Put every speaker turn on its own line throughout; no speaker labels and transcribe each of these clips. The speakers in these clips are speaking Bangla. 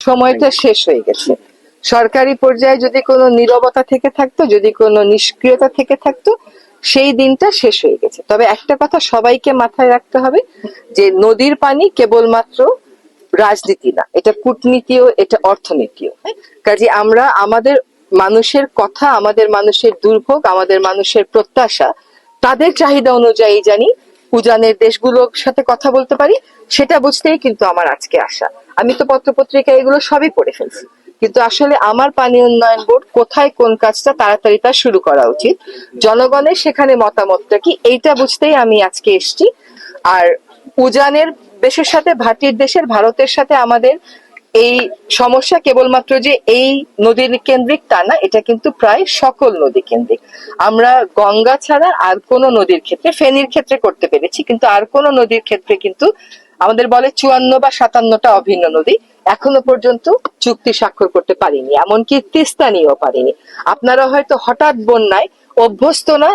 সময়টা শেষ হয়ে গেছে। সরকারি পর্যায়ে যদি কোনো নীরবতা থেকে থাকতো, যদি কোনো নিষ্ক্রিয়তা থেকে থাকতো, সেই দিনটা শেষ হয়ে গেছে। তবে একটা কথা সবাইকে মাথায় রাখতে হবে যে নদীর পানি কেবলমাত্র রাজনীতি না, এটা কূটনীতিও, এটা অর্থনীতিও। হ্যাঁ, কাজে আমরা আমাদের মানুষের কথা, আমাদের মানুষের দুর্ভোগ, আমাদের মানুষের প্রত্যাশা, তাদের চাহিদা অনুযায়ী জানি উজানের দেশগুলোর সাথে কথা বলতে পারি, সেটা বুঝতেই কিন্তু আমার আজকে আসা। আমি তো পত্রপত্রিকা এগুলো সবই পড়ে ফেলছি, কিন্তু আসলে আমার পানি উন্নয়ন বোর্ড কোথায় কোন কাজটা তাড়াতাড়ি তা শুরু করা উচিত, জনগণের সেখানে মতামতটা কি, এইটা বুঝতেই আমি আজকে এসছি। আর উজানের দেশের সাথে, ভাটির দেশের ভারতের সাথে আমাদের এই সমস্যা কেবলমাত্র যে এই নদীর কেন্দ্রিক তা না, এটা কিন্তু প্রায় সকল নদী কেন্দ্রিক। আমরা গঙ্গা ছাড়া আর কোন নদীর ক্ষেত্রে, ফেনীর ক্ষেত্রে করতে পেরেছি, কিন্তু আর কোন নদীর ক্ষেত্রে কিন্তু আমাদের বলে 54 বা 57টা অভিন্ন নদী, এখনো পর্যন্ত চুক্তি স্বাক্ষর করতে পারিনি, এমনকি তিস্তা নিয়েও পারিনি। আপনারা হয়তো হঠাৎ বন্যায় অভ্যস্ত না,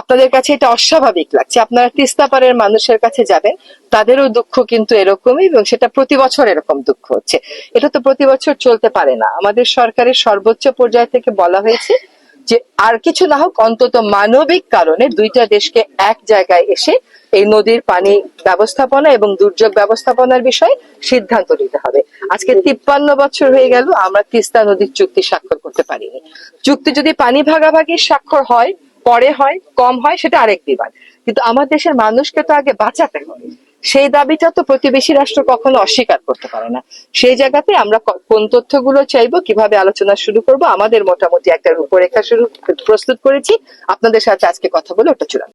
আপনাদের কাছে এটা অস্বাভাবিক লাগছে। আপনারা তিস্তা পাড়ের মানুষের কাছে যাবেন, তাদেরও দুঃখ কিন্তু এরকমই, এবং সেটা প্রতি বছর এরকম দুঃখ হচ্ছে। এটা তো প্রতি বছর চলতে পারে না। আমাদের সরকারের সর্বোচ্চ পর্যায় থেকে বলা হয়েছে যে আর কিছু না হোক, অন্তত মানবিক কারণে দুইটা দেশকে এক জায়গায় এসে এই নদীর পানি ব্যবস্থাপনা এবং দুর্যোগ ব্যবস্থাপনার বিষয়ে সিদ্ধান্ত নিতে হবে। আজকে 53 বছর হয়ে গেল আমরা তিস্তা নদীর চুক্তি স্বাক্ষর করতে পারিনি। চুক্তি যদি পানি ভাগাভাগির স্বাক্ষর হয়, পরে হয়, কম হয়, সেটা আরেক বিবাদ, কিন্তু আমার দেশের মানুষকে তো আগে বাঁচাতে হবে। সেই দাবিটা তো প্রতিবেশী রাষ্ট্র কখনো অস্বীকার করতে পারে না। সেই জায়গাতে আমরা কোন তথ্যগুলো চাইবো, কিভাবে আলোচনা শুরু করব, আমাদের মোটামুটি একটা রূপরেখা প্রস্তুত করেছি। আপনাদের সাথে আজকে কথা বলে ওটা চূড়ান্ত।